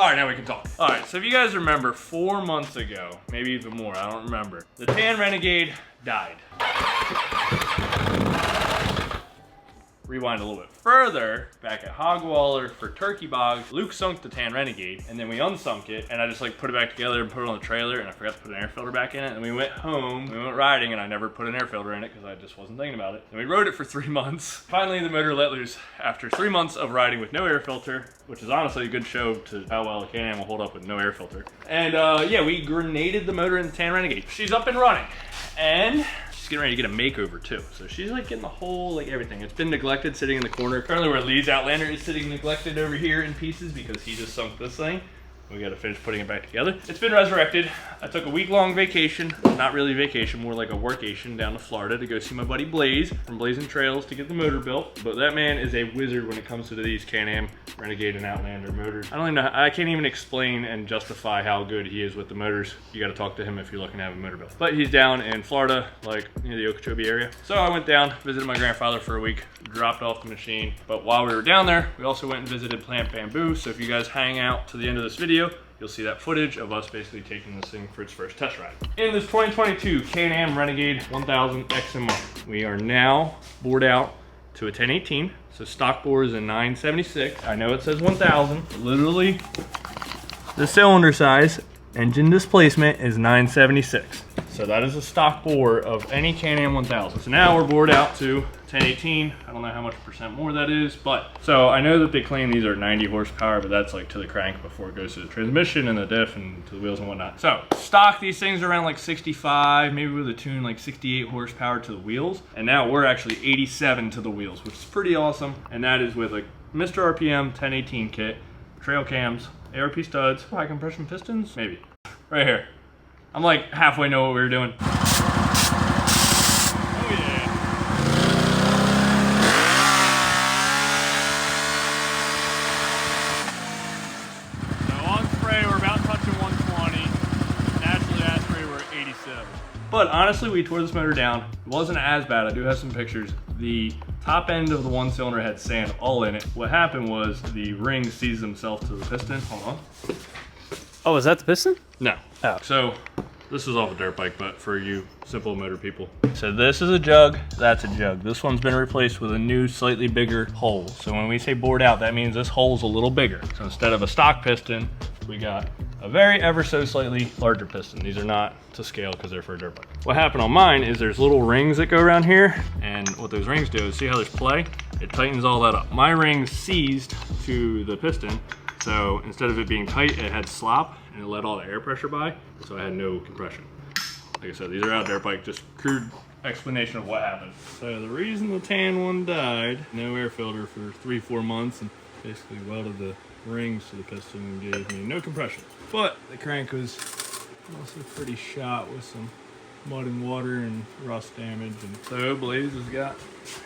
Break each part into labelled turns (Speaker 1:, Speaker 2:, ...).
Speaker 1: All right, now we can talk. All right, so if you guys remember 4 months ago, maybe even more, I don't remember, the tan Renegade died. Rewind a little bit further, back at Hogwaller for Turkey Bog, Luke sunk the tan Renegade, and then we unsunk it, and I just like put it back together and put it on the trailer, and I forgot to put an air filter back in it, and we went home, we went riding, and I never put an air filter in it because I just wasn't thinking about it. And we rode it for 3 months. Finally, the motor let loose after 3 months of riding with no air filter, which is honestly a good show to how well a Can-Am will hold up with no air filter. And yeah, we grenaded the motor in the tan Renegade. She's up and running, and she's getting ready to get a makeover too. So she's like getting the whole, like everything. It's been neglected, sitting in the corner. Currently where Lee's Outlander is sitting neglected over here in pieces because he just sunk this thing. We gotta finish putting it back together. It's been resurrected. I took a week-long vacation, not really vacation, more like a workation down to Florida to go see my buddy Blaze from Blazing Trails to get the motor built. But that man is a wizard when it comes to these Can-Am, Renegade, and Outlander motors. I don't even know, I can't even explain and justify how good he is with the motors. You gotta talk to him if you're looking to have a motor built. But he's down in Florida, like near the Okeechobee area. So I went down, visited my grandfather for a week, dropped off the machine. But while we were down there, we also went and visited Plant Bamboo. So if you guys hang out to the end of this video, you'll see that footage of us basically taking this thing for its first test ride. In this 2022 Can-Am Renegade 1000 XMR, we are now bored out to a 1018. So stock bore is a 976. I know it says 1000, but literally the cylinder size, engine displacement is 976. So that is a stock bore of any Can-Am 1000. So now we're bored out to 1018. I don't know how much percent more that is, but so I know that they claim these are 90 horsepower, but that's like to the crank before it goes to the transmission and the diff and to the wheels and whatnot. So stock, these things are around like 65, maybe with a tune like 68 horsepower to the wheels. And now we're actually 87 to the wheels, which is pretty awesome. And that is with a Mr. RPM 1018 kit, trail cams, ARP studs, high compression pistons, maybe. Right here. I'm like halfway know what we were doing. Oh yeah. So on spray we're about touching 120. Naturally at spray we're at 87. But honestly we tore this motor down. It wasn't as bad. I do have some pictures. The top end of the one cylinder had sand all in it. What happened was the ring seized themselves to the piston. Hold on.
Speaker 2: Oh, is that the piston?
Speaker 1: No.
Speaker 2: Oh.
Speaker 1: So this is off a dirt bike, but for you simple motor people. So this is a jug, that's a jug. This one's been replaced with a new, slightly bigger hole. So when we say bored out, that means this hole's a little bigger. So instead of a stock piston, we got a very ever so slightly larger piston. These are not to scale because they're for a dirt bike. What happened on mine is there's little rings that go around here, and what those rings do is, see how there's play? It tightens all that up. My ring seized to the piston, so instead of it being tight, it had slop, and it let all the air pressure by, so I had no compression. Like I said, these are out dirt bike, just crude explanation of what happened. So the reason the tan one died, no air filter for 3-4 months, and basically welded the rings to the piston and gave me no compression. But the crank was also pretty shot with some mud and water and rust damage. And so Blaze has got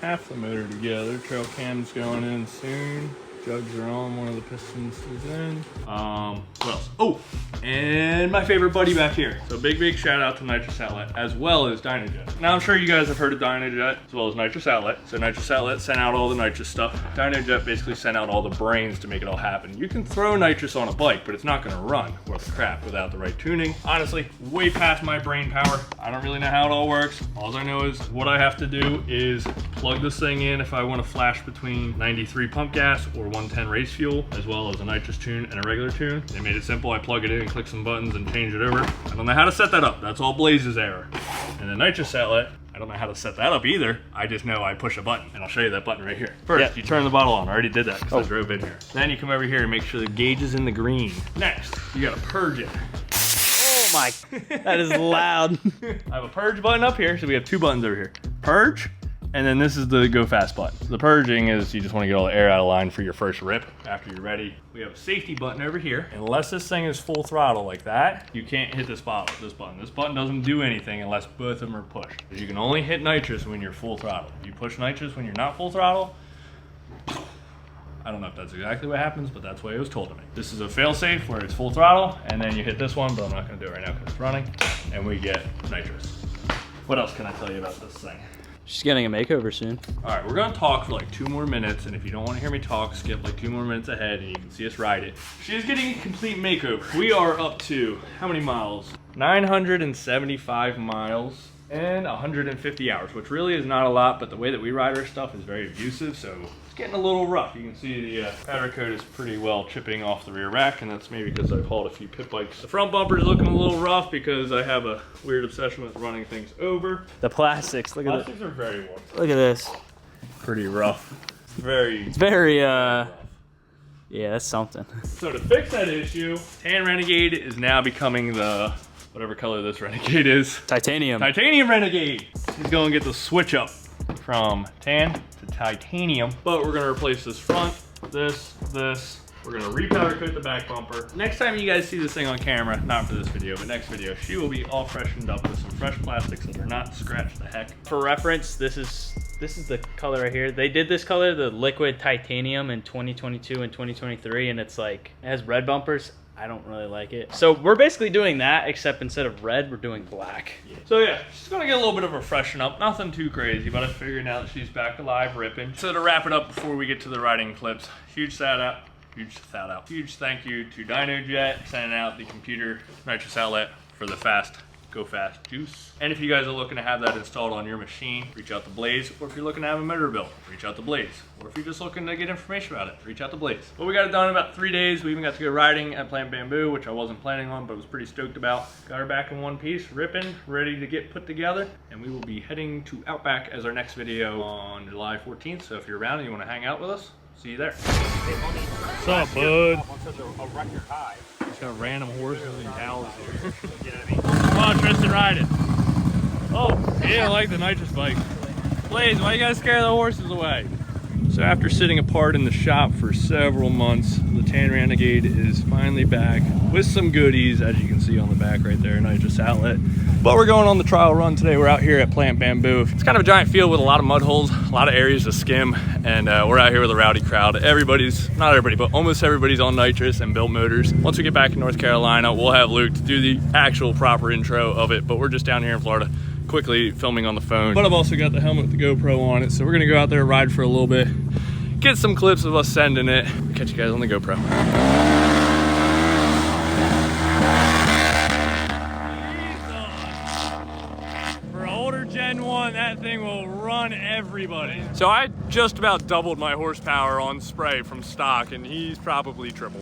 Speaker 1: half the motor together. Trail cam's going in soon. Jugs are on, one of the pistons is in. What else? Oh, and my favorite buddy back here. So big shout out to Nitrous Outlet as well as DynoJet. Now I'm sure you guys have heard of DynoJet as well as Nitrous Outlet. So Nitrous Outlet sent out all the nitrous stuff. DynoJet basically sent out all the brains to make it all happen. You can throw nitrous on a bike, but it's not gonna run worth of crap without the right tuning. Honestly, way past my brain power. I don't really know how it all works. All I know is what I have to do is plug this thing in if I want to flash between 93 pump gas or 110 race fuel, as well as a nitrous tune and a regular tune. They made it simple. I plug it in and click some buttons and change it over. I don't know how to set that up. That's all Blaze's error. And the Nitrous Outlet, I don't know how to set that up either. I just know I push a button, and I'll show you that button right here. First, you turn the bottle on. I already did that because I drove in here. Then you come over here and make sure the gauge is in the green. Next, you gotta purge it.
Speaker 2: Oh my, that is loud.
Speaker 1: I have a purge button up here, so we have 2 buttons over here. Purge, and then this is the go fast button. The purging is you just want to get all the air out of line for your first rip after you're ready. We have a safety button over here. Unless this thing is full throttle like that, you can't hit this button. This button doesn't do anything unless both of them are pushed. Because you can only hit nitrous when you're full throttle. If you push nitrous when you're not full throttle, I don't know if that's exactly what happens, but that's what it was told to me. This is a fail-safe where it's full throttle, and then you hit this one, but I'm not gonna do it right now because it's running, and we get nitrous. What else can I tell you about this thing?
Speaker 2: She's getting a makeover soon.
Speaker 1: All right, we're gonna talk for like 2 more minutes, and if you don't want to hear me talk, skip like 2 more minutes ahead and you can see us ride it. She's getting a complete makeover. We are up to, how many miles? 975 miles and 150 hours, which really is not a lot, but the way that we ride our stuff is very abusive, so it's getting a little rough. You can see the powder coat is pretty well chipping off the rear rack, and that's maybe because I've hauled a few pit bikes. The front bumper is looking a little rough because I have a weird obsession with running things over.
Speaker 2: The plastics, look at
Speaker 1: Plastics are very warm.
Speaker 2: Look at this.
Speaker 1: Pretty rough. Very
Speaker 2: rough. Yeah, that's something.
Speaker 1: So to fix that issue, Tan Renegade is now becoming the, whatever color this Renegade is.
Speaker 2: Titanium.
Speaker 1: Titanium Renegade. He's going to get the switch up from tan to titanium. But we're going to replace this front, this. We're going to repowder coat the back bumper. Next time you guys see this thing on camera, not for this video, but next video, she will be all freshened up with some fresh plastics that are not scratched the heck.
Speaker 2: For reference, this is the color right here. They did this color, the liquid titanium, in 2022 and 2023, and it's like, it has red bumpers. I don't really like it. So we're basically doing that, except instead of red, we're doing black.
Speaker 1: Yeah. So yeah, she's gonna get a little bit of a freshen up. Nothing too crazy, but I figured now that she's back alive, ripping. So to wrap it up before we get to the riding clips, huge thank you to DynoJet, sending out the computer nitrous outlet for the go fast juice. And if you guys are looking to have that installed on your machine, reach out to Blaze. Or if you're looking to have a motor built, reach out to Blaze. Or if you're just looking to get information about it, reach out to Blaze. But we got it done in about 3 days. We even got to go riding at Plant Bamboo, which I wasn't planning on, but was pretty stoked about. Got her back in one piece, ripping, ready to get put together. And we will be heading to Outback as our next video on July 14th. So if you're around and you want to hang out with us, see you there. What's up, bud? Just got random horses and cows here. Come on, Tristan, ride it. Oh, yeah, I like the nitrous bike. Blaze, why you gotta scare the horses away? So after sitting apart in the shop for several months, the Tan Renegade is finally back with some goodies, as you can see on the back right there, nitrous outlet. But we're going on the trial run today. We're out here at Plant Bamboo. It's kind of a giant field with a lot of mud holes, a lot of areas to skim, and we're out here with a rowdy crowd. Not everybody, but almost everybody's on nitrous and built motors. Once we get back in North Carolina, we'll have Luke to do the actual proper intro of it, but we're just down here in Florida quickly filming on the phone. But I've also got the helmet with the GoPro on it, so we're gonna go out there, ride for a little bit, get some clips of us sending it. Catch you guys on the GoPro. For older Gen 1, that thing will run everybody. So I just about doubled my horsepower on spray from stock, and he's probably triple.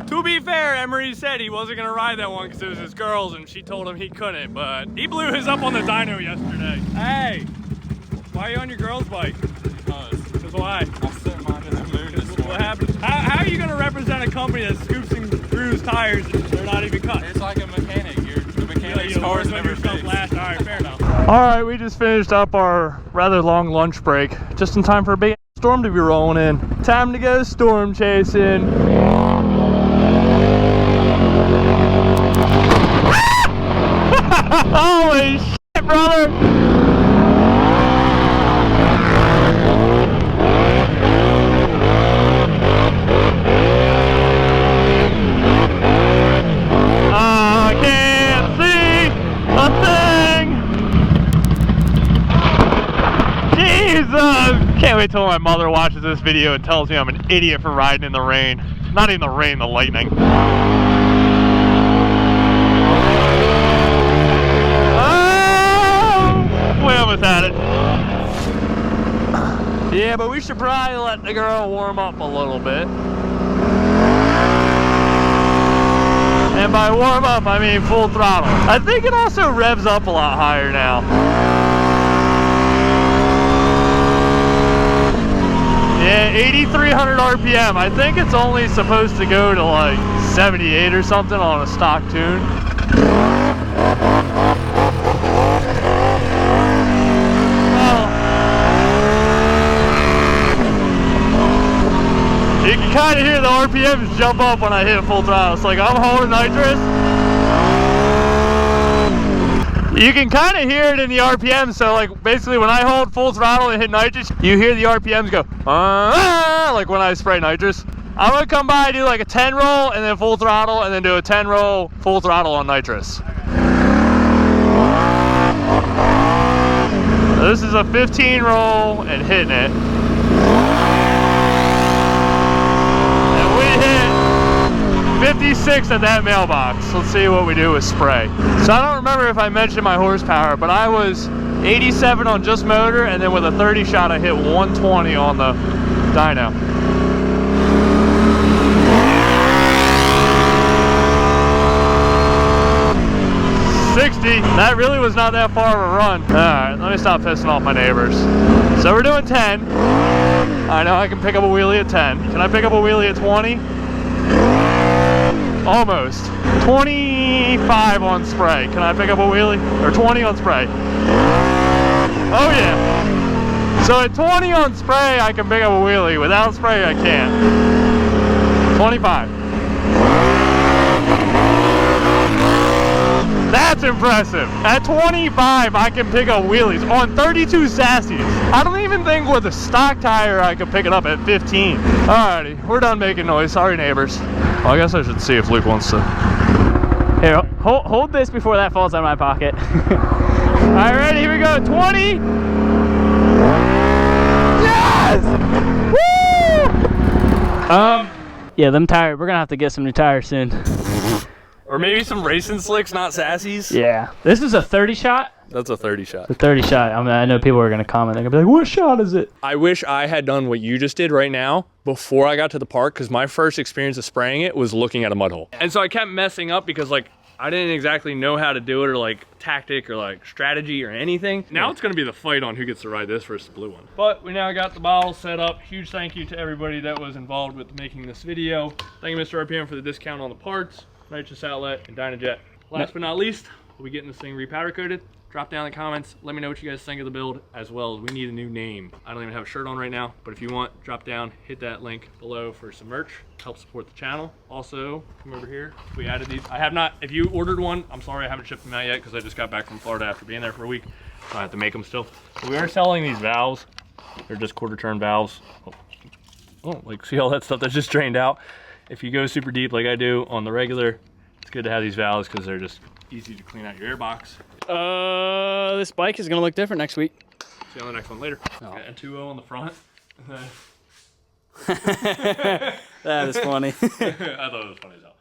Speaker 1: To be fair, Emery said he wasn't gonna ride that one because it was his girl's and she told him he couldn't, but he blew his up on the dyno yesterday. Hey, why are you on your girl's bike? Because why?
Speaker 3: I set mine to the moon this morning.
Speaker 1: What happened? How are you gonna represent a company that scoops and screws tires and they're not even cut?
Speaker 3: It's like a mechanic. The mechanic's
Speaker 1: You
Speaker 3: car is never fixed.
Speaker 1: last. All right, fair enough. All right, we just finished up our rather long lunch break, just in time for a big storm to be rolling in. Time to go storm chasing. Holy shit, brother! I can't see a thing! Jesus! Can't wait till my mother watches this video and tells me I'm an idiot for riding in the rain. Not even the rain, the lightning. We almost had it. Yeah, but we should probably let the girl warm up a little bit. And by warm up, I mean full throttle. I think it also revs up a lot higher now. Yeah, 8,300 RPM. I think it's only supposed to go to like 78 or something on a stock tune. You can kind of hear the RPMs jump up when I hit full throttle. It's like I'm holding nitrous. You can kind of hear it in the RPM. So like basically when I hold full throttle and hit nitrous, you hear the RPMs go, like when I spray nitrous. I'm gonna come by, do like a 10 roll and then full throttle and then do a 10 roll, full throttle on nitrous. This is a 15 roll and hitting it. And we hit 56 at that mailbox. Let's see what we do with spray. So I don't remember if I mentioned my horsepower, but I was 87 on just motor, and then with a 30 shot I hit 120 on the dyno. 60. That really was not that far of a run. Alright, let me stop pissing off my neighbors. So we're doing 10. I know I can pick up a wheelie at 10. Can I pick up a wheelie at 20? Almost. 25 on spray. Can I pick up a wheelie? Or 20 on spray? Oh yeah. So at 20 on spray I can pick up a wheelie. Without spray I can't. 25. That's impressive. At 25, I can pick up wheelies on 32 sassies. I don't even think with a stock tire I could pick it up at 15. Alrighty, we're done making noise. Sorry, neighbors. Well, I guess I should see if Luke wants to.
Speaker 2: Here, hold this before that falls out of my pocket. Alright, ready? Here we go. 20. Yes! Woo! Yeah, them tires. We're gonna have to get some new tires soon.
Speaker 1: Or maybe some racing slicks, not sassies.
Speaker 2: Yeah. This is a 30 shot?
Speaker 1: That's a 30 shot.
Speaker 2: The 30 shot. I mean, I know people are going to comment. They're going to be like, what shot is it?
Speaker 1: I wish I had done what you just did right now before I got to the park, because my first experience of spraying it was looking at a mud hole. And so I kept messing up because like I didn't exactly know how to do it, or like tactic or like strategy or anything. Now it's going to be the fight on who gets to ride this versus the blue one. But we now got the bottle set up. Huge thank you to everybody that was involved with making this video. Thank you, Mr. RPM, for the discount on the parts. Nitrous outlet and DynoJet. Last but not least, we'll be getting this thing repowder coated. Drop down in the comments. Let me know what you guys think of the build, as well as we need a new name. I don't even have a shirt on right now, but if you want, drop down, hit that link below for some merch. Help support the channel. Also, come over here. We added these. I have not, if you ordered one, I'm sorry I haven't shipped them out yet because I just got back from Florida after being there for a week. So I have to make them still. But we are selling these valves. They're just quarter turn valves. Oh, like see all that stuff that's just drained out? If you go super deep like I do on the regular, it's good to have these valves because they're just easy to clean out your air box.
Speaker 2: This bike is gonna look different next week.
Speaker 1: See you on the next one later. Oh. Got a 2.0 on the front.
Speaker 2: That is funny.
Speaker 1: I thought it was funny as hell.